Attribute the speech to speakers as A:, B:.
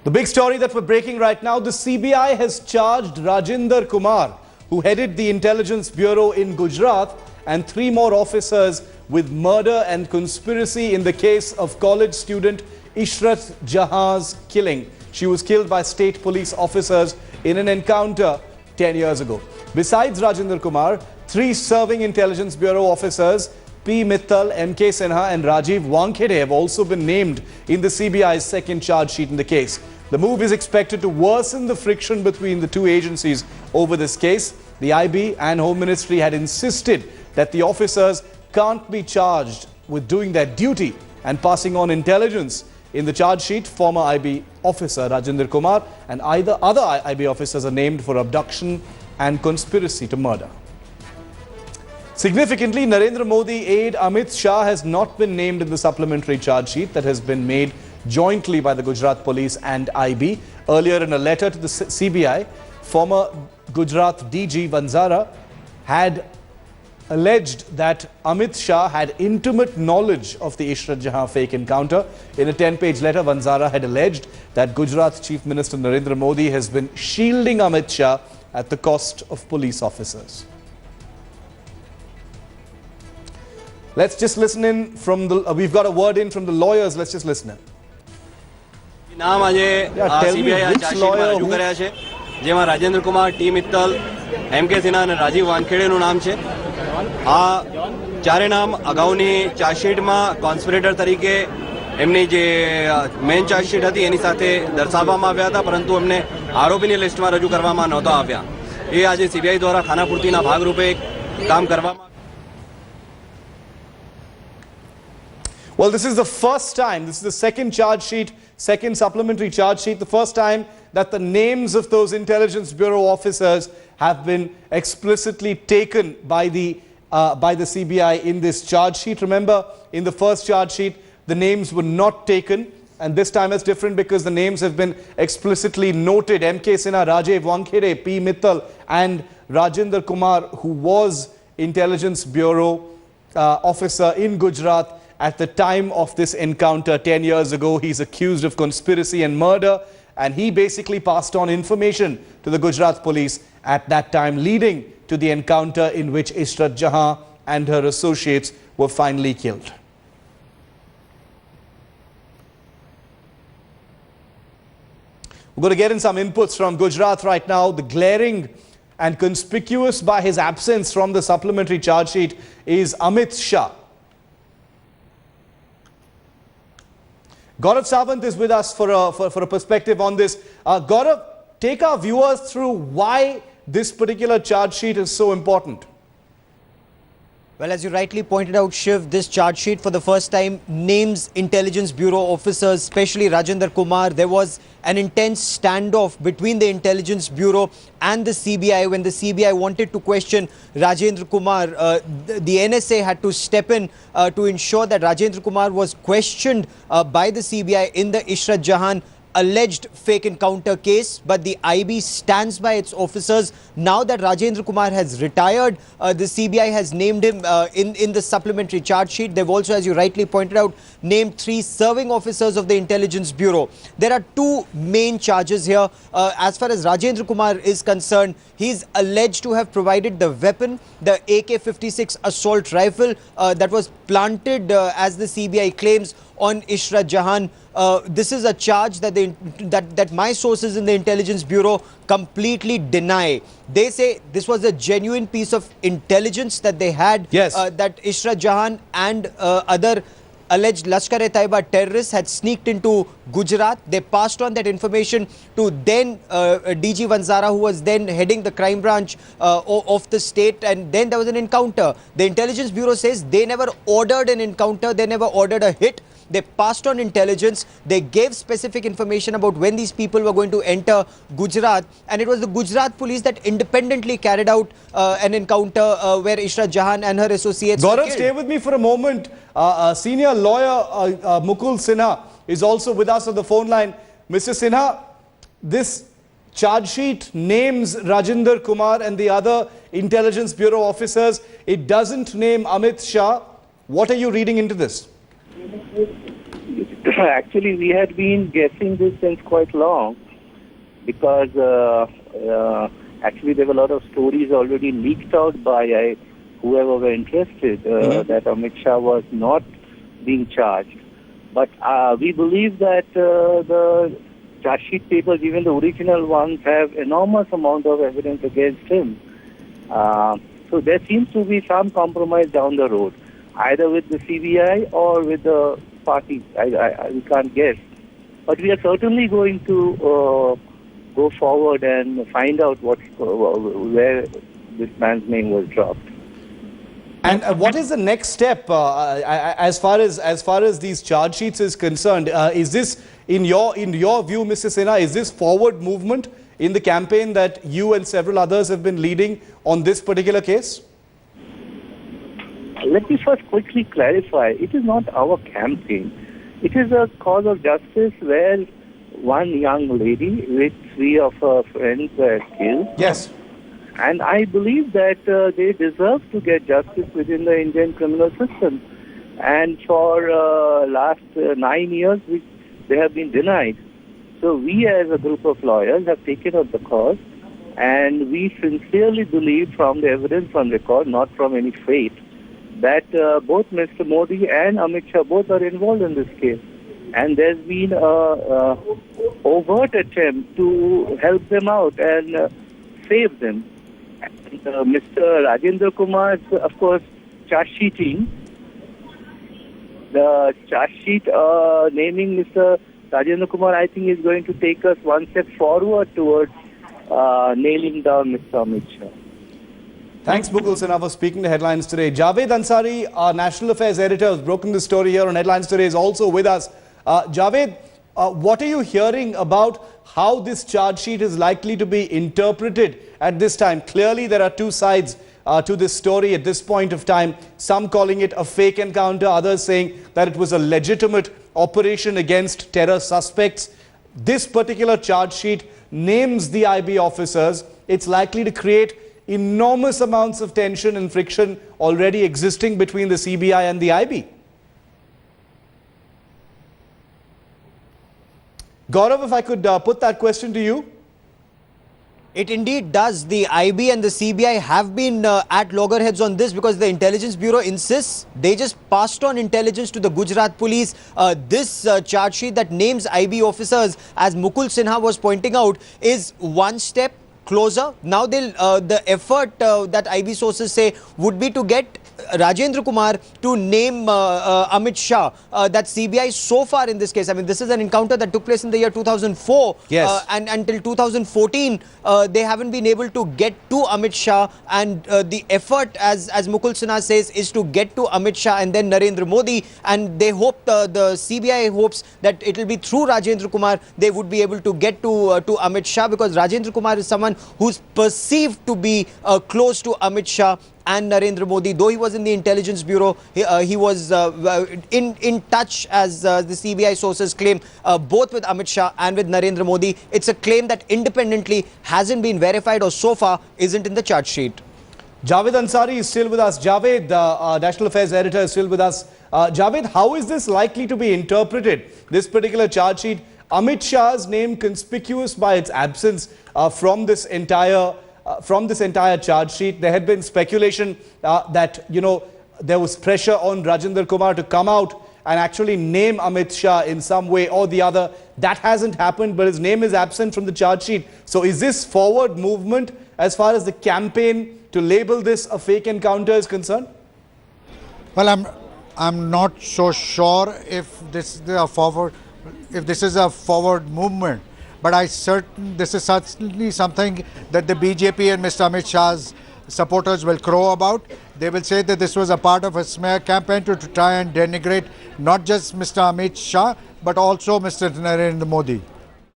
A: The big story that we're breaking right now, the CBI has charged Rajinder Kumar, who headed the Intelligence Bureau in Gujarat, and 3 more officers with murder and conspiracy in the case of college student Ishrat Jahan's killing. She was killed by state police officers in an encounter 10 years ago. Besides Rajinder Kumar, 3 serving Intelligence Bureau officers, P. Mittal, M.K. Sinha and Rajiv Wankhede, have also been named in the CBI's second charge sheet in the case. The move is expected to worsen the friction between the 2 agencies over this case. The IB and Home Ministry had insisted that the officers can't be charged with doing their duty and passing on intelligence. In the charge sheet, former IB officer Rajinder Kumar and other IB officers are named for abduction and conspiracy to murder. Significantly, Narendra Modi aide Amit Shah has not been named in the supplementary charge sheet that has been made jointly by the Gujarat Police and IB. Earlier, in a letter to the CBI, former Gujarat DG Vanzara had alleged that Amit Shah had intimate knowledge of the Ishrat Jahan fake encounter. In a 10-page letter, Vanzara had alleged that Gujarat Chief Minister Narendra Modi has been shielding Amit Shah at the cost of police officers. Let's just listen in from the, we've got a word in from the lawyers. Let's just listen in.
B: નામ આજે CBI ચાર્જશીટમાં રજૂ કર્યા છે, જેમાં Rajendra Kumar, T Mittal, એમ.કે. Sinha અને રાજીવ વાનખેડેનું નામ છે. આ ચારે નામ અગાઉની ચાર્જશીટમાં કોન્સ્પિરેટર તરીકે એમની જે મેઇન ચાર્જશીટ હતી એની સાથે દર્શાવવામાં આવ્યા હતા, પરંતુ એમને આરોપીની લિસ્ટમાં રજૂ કરવામાં નહોતા આવ્યા. એ આજે CBI દ્વારા ખાનાપૂર્તિના ભાગરૂપે કામ કરવામાં.
A: Well, this is the first time, this is the second charge sheet, second supplementary charge sheet, the first time that the names of those Intelligence Bureau officers have been explicitly taken by the CBI in this charge sheet. Remember, in the first charge sheet, the names were not taken, and this time it's different because the names have been explicitly noted. M.K. Sinha, Rajiv Wankhede, P. Mittal and Rajinder Kumar, who was Intelligence Bureau officer in Gujarat at the time of this encounter 10 years ago. He's accused of conspiracy and murder, and he basically passed on information to the Gujarat police at that time, leading to the encounter in which Ishrat Jahan and her associates were finally killed. We're going to get in some inputs from Gujarat right now. The glaring and conspicuous by his absence from the supplementary charge sheet is Amit Shah. Gaurav Sawant is with us for a perspective on this. Gaurav, take our viewers through why this particular charge sheet is so important.
C: Well, as you rightly pointed out, Shiv, this charge sheet for the first time names Intelligence Bureau officers, especially Rajinder Kumar. There was an intense standoff between the Intelligence Bureau and the CBI when the CBI wanted to question Rajinder Kumar. The NSA had to step in to ensure that Rajinder Kumar was questioned by the CBI in the Ishrat Jahan alleged fake encounter case, but the IB stands by its officers. Now that Rajinder Kumar has retired, the CBI has named him in the supplementary charge sheet. They've also, as you rightly pointed out, named 3 serving officers of the Intelligence Bureau. There are 2 main charges here. As far as Rajinder Kumar is concerned, he's alleged to have provided the weapon, the AK-56 assault rifle that was planted, as the CBI claims, on Ishrat Jahan. This is a charge that that my sources in the Intelligence Bureau completely deny. They say this was a genuine piece of intelligence that they had,
A: yes,
C: that Ishrat Jahan and other alleged Lashkar-e-Taiba terrorists had sneaked into Gujarat. They passed on that information to then DG Vanzara, who was then heading the crime branch of the state, and then there was an encounter. The Intelligence Bureau says they never ordered an encounter, they never ordered a hit. They passed on intelligence. They gave specific information about when these people were going to enter Gujarat, and it was the Gujarat police that independently carried out an encounter where Ishrat Jahan and her associates were killed.
A: Stay with me for a moment. Senior lawyer Mukul Sinha is also with us on the phone line. Mr. Sinha, this charge sheet names Rajinder Kumar and the other Intelligence Bureau officers. It doesn't name Amit Shah. What are you reading into this?
D: Actually, we had been guessing this since quite long because actually there were a lot of stories already leaked out by whoever were interested that Amit Shah was not being charged. But we believe that the charge sheet papers, even the original ones, have enormous amount of evidence against him. So there seems to be some compromise down the road, either with the CBI or with the party. We can't guess. But we are certainly going to go forward and find out where this man's name was dropped.
A: And what is the next step as far as these charge sheets is concerned? Is this, in your view, Mr. Sinha, is this forward movement in the campaign that you and several others have been leading on this particular case?
D: Let me first quickly clarify. It is not our campaign. It is a cause of justice where one young lady with three of her friends were killed.
A: Yes.
D: And I believe that they deserve to get justice within the Indian criminal system. And for last 9 years, they have been denied. So we as a group of lawyers have taken up the cause, and we sincerely believe from the evidence on record, not from any faith, that both Mr. Modi and Amit Shah both are involved in this case. And there's been an overt attempt to help them out and save them. And, Mr. Rajendra Kumar's, of course, charge sheeting, the charge sheet naming Mr. Rajendra Kumar, I think, is going to take us one step forward towards nailing down Mr. Amit Shah.
A: Thanks, Mukul Sinha, for speaking to Headlines Today. Javed Ansari, our National Affairs editor, has broken the story here on Headlines Today, is also with us. Javed, what are you hearing about how this charge sheet is likely to be interpreted at this time? Clearly, there are two sides to this story at this point of time. Some calling it a fake encounter, others saying that it was a legitimate operation against terror suspects. This particular charge sheet names the IB officers. It's likely to create enormous amounts of tension and friction already existing between the CBI and the IB. Gaurav, if I could put that question to you.
C: It indeed does. The IB and the CBI have been at loggerheads on this because the Intelligence Bureau insists they just passed on intelligence to the Gujarat police. This charge sheet that names IB officers, as Mukul Sinha was pointing out, is one step closer. Now the effort that IB sources say would be to get Rajendra Kumar to name Amit Shah. That CBI so far in this case, I mean, this is an encounter that took place in the year 2004.
A: Yes.
C: And until 2014, they haven't been able to get to Amit Shah. And the effort, as Mukul Sinha says, is to get to Amit Shah and then Narendra Modi. And they hope, the CBI hopes that it will be through Rajendra Kumar they would be able to get to Amit Shah, because Rajendra Kumar is someone who's perceived to be close to Amit Shah and Narendra Modi. Though he was in the Intelligence Bureau, he was in touch, as the CBI sources claim, both with Amit Shah and with Narendra Modi. It's a claim that independently hasn't been verified or so far isn't in the charge sheet.
A: Javed Ansari is still with us. Javed, the National Affairs editor, is still with us. Javed, how is this likely to be interpreted, this particular charge sheet? Amit Shah's name conspicuous by its absence from this entire charge sheet. There had been speculation that, you know, there was pressure on Rajendra Kumar to come out and actually name Amit Shah in some way or the other. That hasn't happened, but his name is absent from the charge sheet. So is this forward movement as far as the campaign to label this a fake encounter is concerned?
E: Well, I'm not so sure if this is a forward movement. But this is certainly something that the BJP and Mr. Amit Shah's supporters will crow about. They will say that this was a part of a smear campaign to try and denigrate not just Mr. Amit Shah, but also Mr. Narendra Modi.